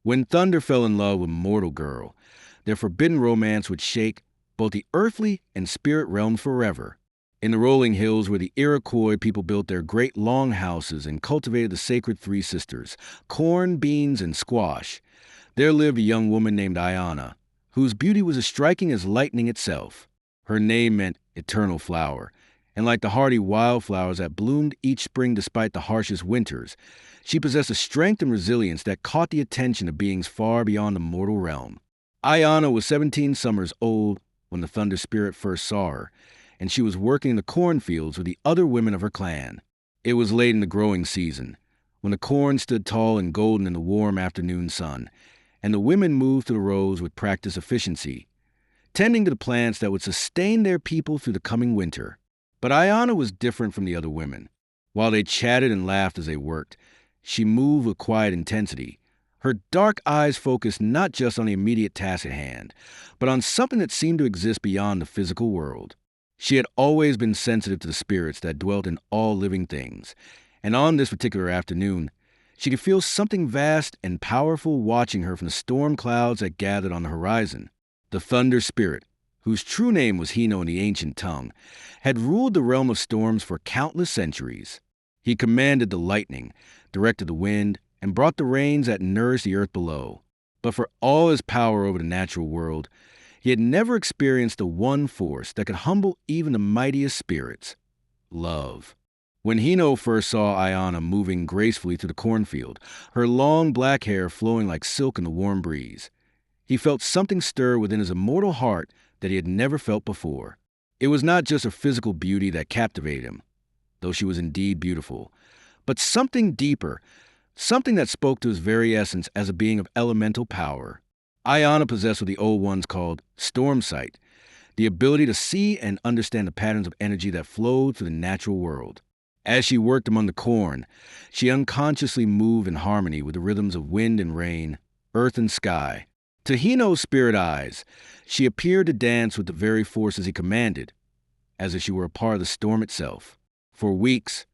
When Thunder fell in love with Mortal Girl, their forbidden romance would shake both the earthly and spirit realm forever. In the rolling hills where the Iroquois people built their great long houses and cultivated the sacred three sisters, corn, beans, and squash, there lived a young woman named Aiyana, whose beauty was as striking as lightning itself. Her name meant eternal flower, and like the hardy wildflowers that bloomed each spring despite the harshest winters, she possessed a strength and resilience that caught the attention of beings far beyond the mortal realm. Aiyana was 17 summers old when the Thunder Spirit first saw her, and she was working in the cornfields with the other women of her clan. It was late in the growing season, when the corn stood tall and golden in the warm afternoon sun, and the women moved through the rows with practiced efficiency, tending to the plants that would sustain their people through the coming winter. But Aiyana was different from the other women. While they chatted and laughed as they worked, she moved with quiet intensity. Her dark eyes focused not just on the immediate task at hand, but on something that seemed to exist beyond the physical world. She had always been sensitive to the spirits that dwelt in all living things, and on this particular afternoon, she could feel something vast and powerful watching her from the storm clouds that gathered on the horizon. The Thunder Spirit, whose true name was Hino in the ancient tongue, had ruled the realm of storms for countless centuries. He commanded the lightning, directed the wind, and brought the rains that nourished the earth below. But for all his power over the natural world, he had never experienced the one force that could humble even the mightiest spirits: love. When Hino first saw Aiyana moving gracefully through the cornfield, her long black hair flowing like silk in the warm breeze, he felt something stir within his immortal heart that he had never felt before. It was not just her physical beauty that captivated him, though she was indeed beautiful, but something deeper, something that spoke to his very essence as a being of elemental power. Aiyana possessed what the old ones called storm sight, the ability to see and understand the patterns of energy that flowed through the natural world. As she worked among the corn, she unconsciously moved in harmony with the rhythms of wind and rain, earth and sky. To Hino's spirit eyes, she appeared to dance with the very forces he commanded, as if she were a part of the storm itself. For weeks,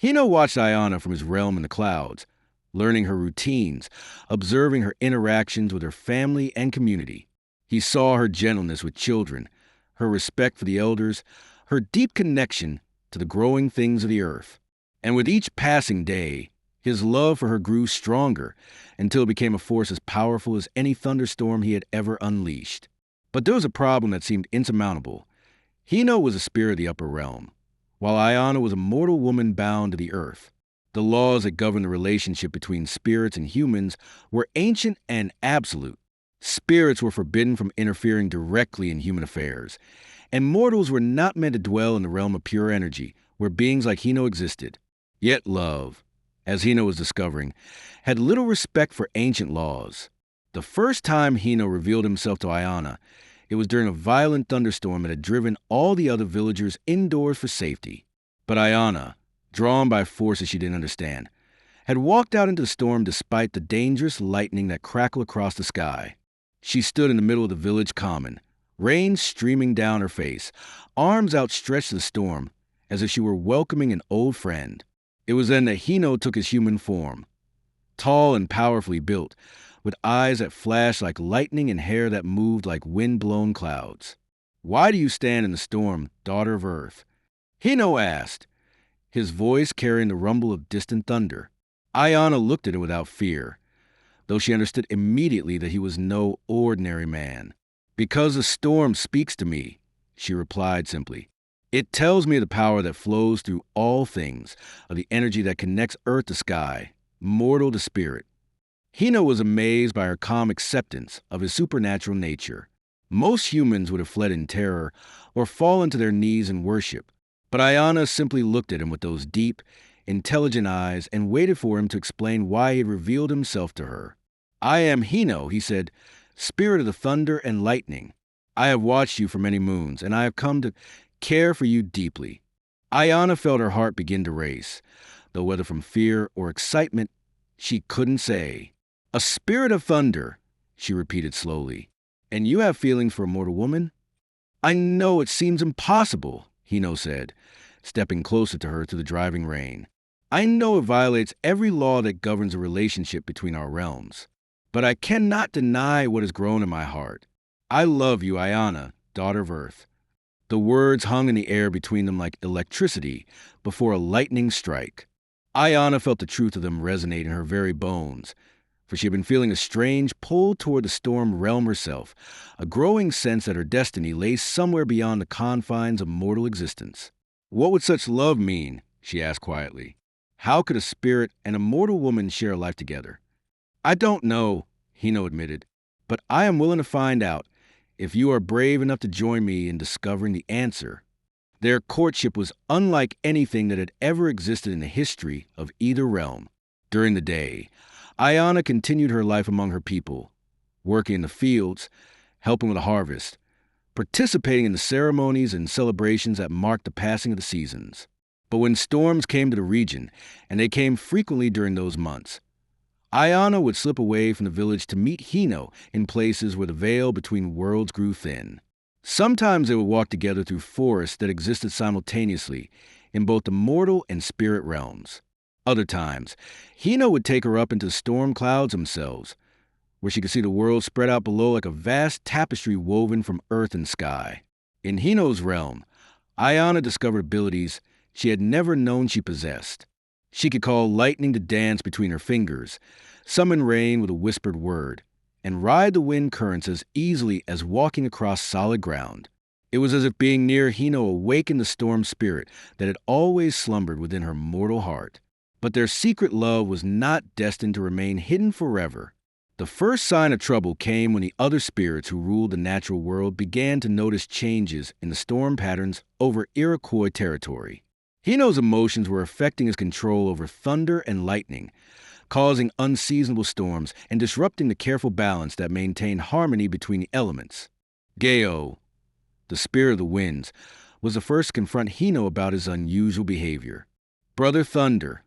Hino watched Aiyana from his realm in the clouds, learning her routines, observing her interactions with her family and community. He saw her gentleness with children, her respect for the elders, her deep connection to the growing things of the earth. And with each passing day, his love for her grew stronger until it became a force as powerful as any thunderstorm he had ever unleashed. But there was a problem that seemed insurmountable. Hino was a spirit of the upper realm, while Aiyana was a mortal woman bound to the earth. The laws that governed the relationship between spirits and humans were ancient and absolute. Spirits were forbidden from interfering directly in human affairs, and mortals were not meant to dwell in the realm of pure energy, where beings like Hino existed. Yet love, as Hino was discovering, had little respect for ancient laws. The first time Hino revealed himself to Aiyana, it was during a violent thunderstorm that had driven all the other villagers indoors for safety. But Aiyana, drawn by forces she didn't understand, had walked out into the storm despite the dangerous lightning that crackled across the sky. She stood in the middle of the village common, rain streaming down her face, arms outstretched to the storm, as if she were welcoming an old friend. It was then that Hino took his human form, tall and powerfully built, with eyes that flashed like lightning and hair that moved like wind-blown clouds. "Why do you stand in the storm, daughter of Earth?" Hino asked, his voice carrying the rumble of distant thunder. Aiyana looked at him without fear, though she understood immediately that he was no ordinary man. "Because the storm speaks to me," she replied simply. "It tells me of the power that flows through all things, of the energy that connects earth to sky, mortal to spirit." Hino was amazed by her calm acceptance of his supernatural nature. Most humans would have fled in terror or fallen to their knees in worship, but Aiyana simply looked at him with those deep, intelligent eyes and waited for him to explain why he had revealed himself to her. "I am Hino," he said, "spirit of the thunder and lightning. I have watched you for many moons, and I have come to care for you deeply." Aiyana felt her heart begin to race, though whether from fear or excitement, she couldn't say. "A spirit of thunder," she repeated slowly. "And you have feelings for a mortal woman?" "I know it seems impossible," Hino said, stepping closer to her through the driving rain. "I know it violates every law that governs a relationship between our realms. But I cannot deny what has grown in my heart. I love you, Aiyana, daughter of Earth. The words hung in the air between them like electricity before a lightning strike. Aiyana felt the truth of them resonate in her very bones, for she had been feeling a strange pull toward the storm realm herself, a growing sense that her destiny lay somewhere beyond the confines of mortal existence. What would such love mean? She asked quietly. How could a spirit and a mortal woman share a life together? I don't know, Hino admitted, but I am willing to find out if you are brave enough to join me in discovering the answer. Their courtship was unlike anything that had ever existed in the history of either realm. During the day, Aiyana continued her life among her people, working in the fields, helping with the harvest, participating in the ceremonies and celebrations that marked the passing of the seasons. But when storms came to the region, and they came frequently during those months, Aiyana would slip away from the village to meet Hino in places where the veil between worlds grew thin. Sometimes they would walk together through forests that existed simultaneously in both the mortal and spirit realms. Other times, Hino would take her up into the storm clouds themselves, where she could see the world spread out below like a vast tapestry woven from earth and sky. In Hino's realm, Aiyana discovered abilities she had never known she possessed. She could call lightning to dance between her fingers, summon rain with a whispered word, and ride the wind currents as easily as walking across solid ground. It was as if being near Hino awakened the storm spirit that had always slumbered within her mortal heart. But their secret love was not destined to remain hidden forever. The first sign of trouble came when the other spirits who ruled the natural world began to notice changes in the storm patterns over Iroquois territory. Hino's emotions were affecting his control over thunder and lightning, causing unseasonable storms and disrupting the careful balance that maintained harmony between the elements. Geo, the spirit of the winds, was the first to confront Hino about his unusual behavior. Brother Thunder,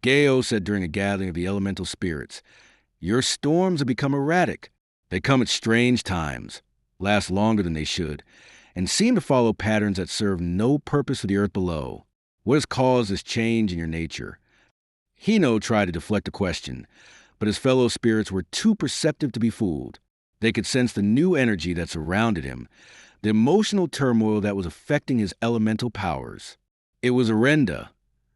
Geo said during a gathering of the elemental spirits, your storms have become erratic. They come at strange times, last longer than they should, and seem to follow patterns that serve no purpose for the earth below. What has caused this change in your nature? Hino tried to deflect the question, but his fellow spirits were too perceptive to be fooled. They could sense the new energy that surrounded him, the emotional turmoil that was affecting his elemental powers. It was Arenda,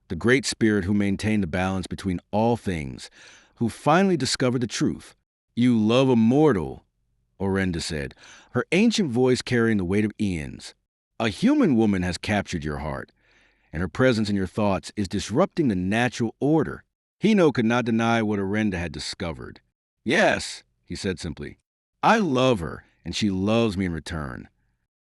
the great spirit who maintained the balance between all things, who finally discovered the truth. You love a mortal, Orenda said, her ancient voice carrying the weight of eons. A human woman has captured your heart, and her presence in your thoughts is disrupting the natural order. Hino could not deny what Orenda had discovered. Yes, he said simply. I love her, and she loves me in return.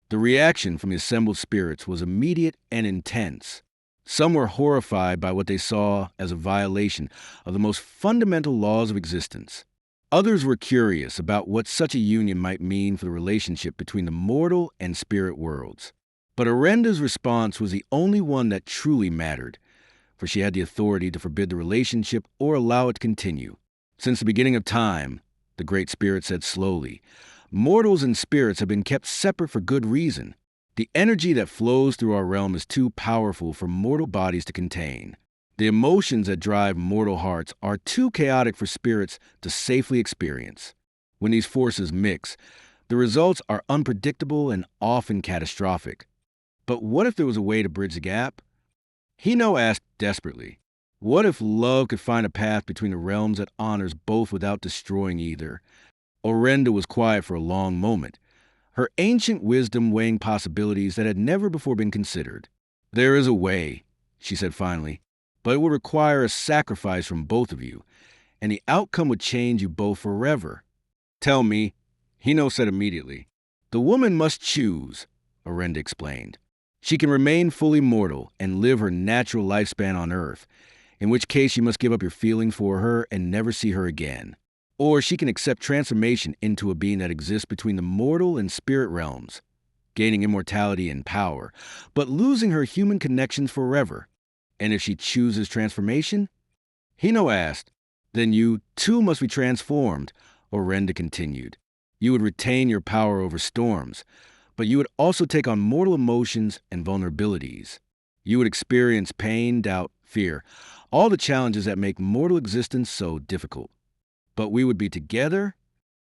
The reaction from the assembled spirits was immediate and intense. Some were horrified by what they saw as a violation of the most fundamental laws of existence. Others were curious about what such a union might mean for the relationship between the mortal and spirit worlds. But Arenda's response was the only one that truly mattered, for she had the authority to forbid the relationship or allow it to continue. Since the beginning of time, the Great Spirit said slowly, mortals and spirits have been kept separate for good reason. The energy that flows through our realm is too powerful for mortal bodies to contain. The emotions that drive mortal hearts are too chaotic for spirits to safely experience. When these forces mix, the results are unpredictable and often catastrophic. But what if there was a way to bridge the gap? Hino asked desperately, what if love could find a path between the realms that honors both without destroying either? Orenda was quiet for a long moment, her ancient wisdom weighing possibilities that had never before been considered. There is a way, she said finally, but it would require a sacrifice from both of you, and the outcome would change you both forever. Tell me, Hino said immediately. The woman must choose, Orenda explained. She can remain fully mortal and live her natural lifespan on Earth, in which case you must give up your feeling for her and never see her again. Or she can accept transformation into a being that exists between the mortal and spirit realms, gaining immortality and power, but losing her human connections forever. And if she chooses transformation? Hino asked. Then you, too, must be transformed, Orenda continued. You would retain your power over storms, but you would also take on mortal emotions and vulnerabilities. You would experience pain, doubt, fear, all the challenges that make mortal existence so difficult. But we would be together,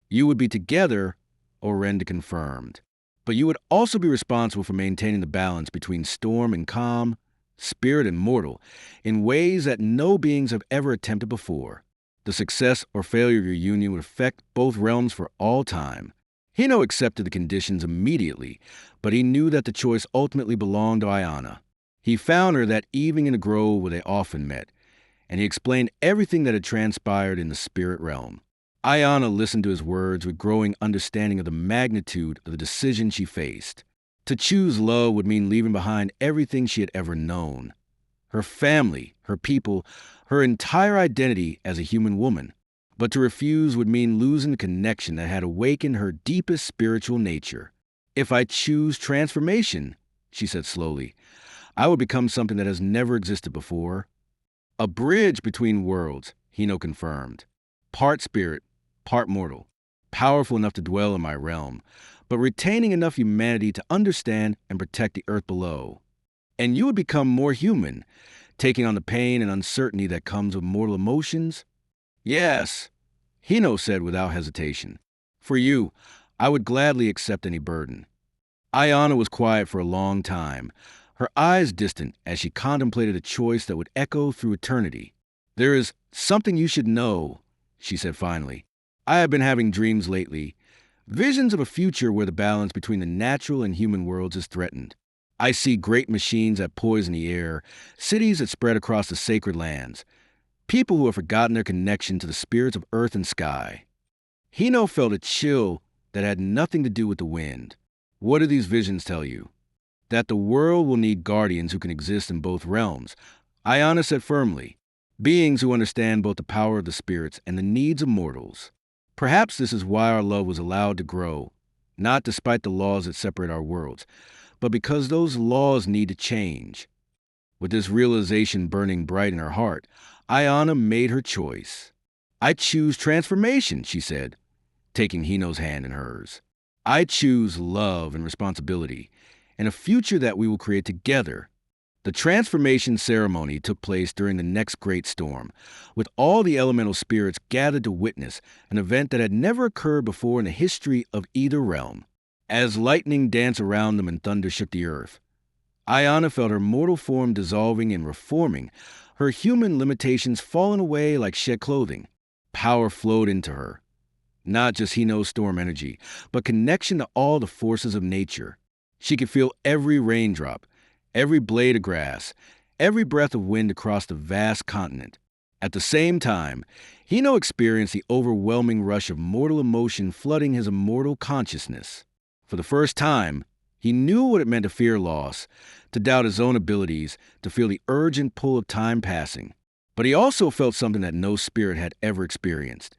you would be together, Orenda confirmed. But you would also be responsible for maintaining the balance between storm and calm, spirit and mortal, in ways that no beings have ever attempted before. The success or failure of your union would affect both realms for all time. Hino accepted the conditions immediately, but he knew that the choice ultimately belonged to Aiyana. He found her that evening in the grove where they often met, and he explained everything that had transpired in the spirit realm. Aiyana listened to his words with growing understanding of the magnitude of the decision she faced. To choose love would mean leaving behind everything she had ever known. Her family, her people, her entire identity as a human woman. But to refuse would mean losing the connection that had awakened her deepest spiritual nature. If I choose transformation, she said slowly, I would become something that has never existed before. A bridge between worlds, Hino confirmed. Part spirit, part mortal. Powerful enough to dwell in my realm, but retaining enough humanity to understand and protect the earth below. And you would become more human, taking on the pain and uncertainty that comes with mortal emotions? Yes, Hino said without hesitation. For you, I would gladly accept any burden. Aiyana was quiet for a long time, her eyes distant as she contemplated a choice that would echo through eternity. There is something you should know, she said finally. I have been having dreams lately, visions of a future where the balance between the natural and human worlds is threatened. I see great machines that poison the air, cities that spread across the sacred lands, people who have forgotten their connection to the spirits of earth and sky. Hino felt a chill that had nothing to do with the wind. What do these visions tell you? That the world will need guardians who can exist in both realms, Aiyana said firmly. Beings who understand both the power of the spirits and the needs of mortals. Perhaps this is why our love was allowed to grow, not despite the laws that separate our worlds, but because those laws need to change. With this realization burning bright in her heart, Aiyana made her choice. I choose transformation, she said, taking Hino's hand in hers. I choose love and responsibility, and a future that we will create together. The transformation ceremony took place during the next great storm, with all the elemental spirits gathered to witness an event that had never occurred before in the history of either realm. As lightning danced around them and thunder shook the earth, Aiyana felt her mortal form dissolving and reforming, her human limitations falling away like shed clothing. Power flowed into her. Not just Hino's storm energy, but connection to all the forces of nature. She could feel every raindrop, every blade of grass, every breath of wind across the vast continent. At the same time, Hino experienced the overwhelming rush of mortal emotion flooding his immortal consciousness. For the first time, he knew what it meant to fear loss, to doubt his own abilities, to feel the urgent pull of time passing. But he also felt something that no spirit had ever experienced.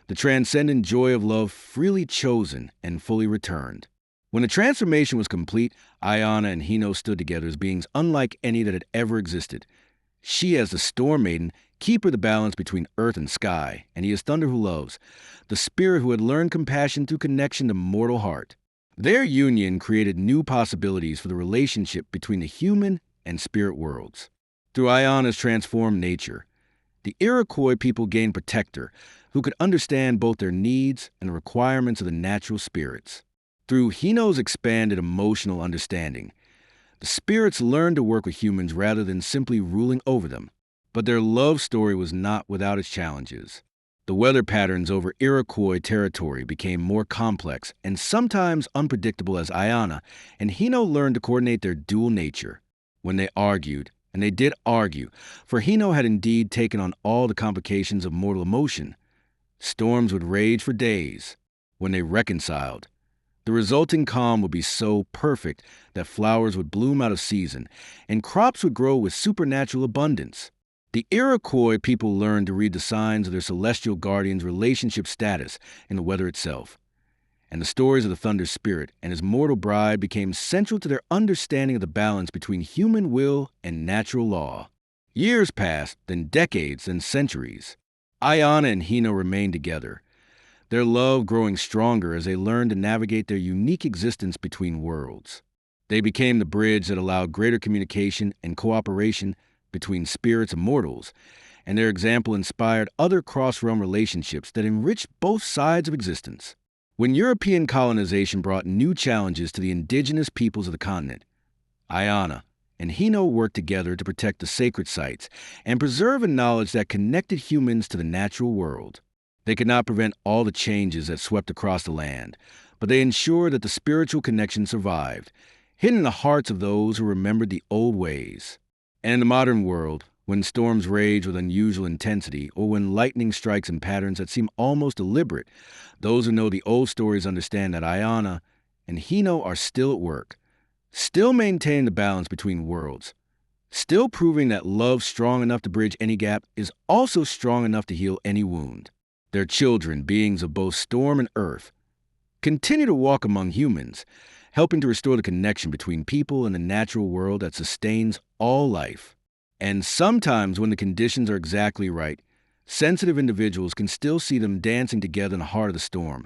The transcendent joy of love freely chosen and fully returned. When the transformation was complete, Aiyana and Hino stood together as beings unlike any that had ever existed. She as the Storm Maiden, keeper of the balance between earth and sky, and he as Thunder who loves, the spirit who had learned compassion through connection to mortal heart. Their union created new possibilities for the relationship between the human and spirit worlds. Through Aiyana's transformed nature, the Iroquois people gained protector who could understand both their needs and the requirements of the natural spirits. Through Hino's expanded emotional understanding, the spirits learned to work with humans rather than simply ruling over them. But their love story was not without its challenges. The weather patterns over Iroquois territory became more complex and sometimes unpredictable as Aiyana and Hino learned to coordinate their dual nature. When they argued, and they did argue, for Hino had indeed taken on all the complications of mortal emotion, storms would rage for days. When they reconciled, the resulting calm would be so perfect that flowers would bloom out of season and crops would grow with supernatural abundance. The Iroquois people learned to read the signs of their celestial guardian's relationship status in the weather itself. And the stories of the Thunder Spirit and his mortal bride became central to their understanding of the balance between human will and natural law. Years passed, then decades, then centuries. Aiyana and Hino remained together, their love growing stronger as they learned to navigate their unique existence between worlds. They became the bridge that allowed greater communication and cooperation between spirits and mortals, and their example inspired other cross-realm relationships that enriched both sides of existence. When European colonization brought new challenges to the indigenous peoples of the continent, Aiyana and Hino worked together to protect the sacred sites and preserve a knowledge that connected humans to the natural world. They could not prevent all the changes that swept across the land, but they ensured that the spiritual connection survived, hidden in the hearts of those who remembered the old ways. And in the modern world, when storms rage with unusual intensity or when lightning strikes in patterns that seem almost deliberate, those who know the old stories understand that Aiyana and Hino are still at work, still maintaining the balance between worlds, still proving that love strong enough to bridge any gap is also strong enough to heal any wound. Their children, beings of both storm and earth, continue to walk among humans, helping to restore the connection between people and the natural world that sustains all life. And sometimes when the conditions are exactly right, sensitive individuals can still see them dancing together in the heart of the storm,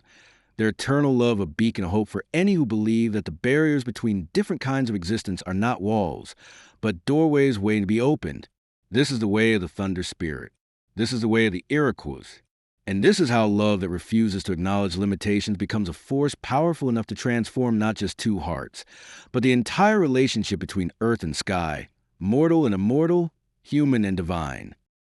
their eternal love a beacon of hope for any who believe that the barriers between different kinds of existence are not walls, but doorways waiting to be opened. This is the way of the Thunder Spirit. This is the way of the Iroquois. And this is how love that refuses to acknowledge limitations becomes a force powerful enough to transform not just two hearts, but the entire relationship between earth and sky, mortal and immortal, human and divine.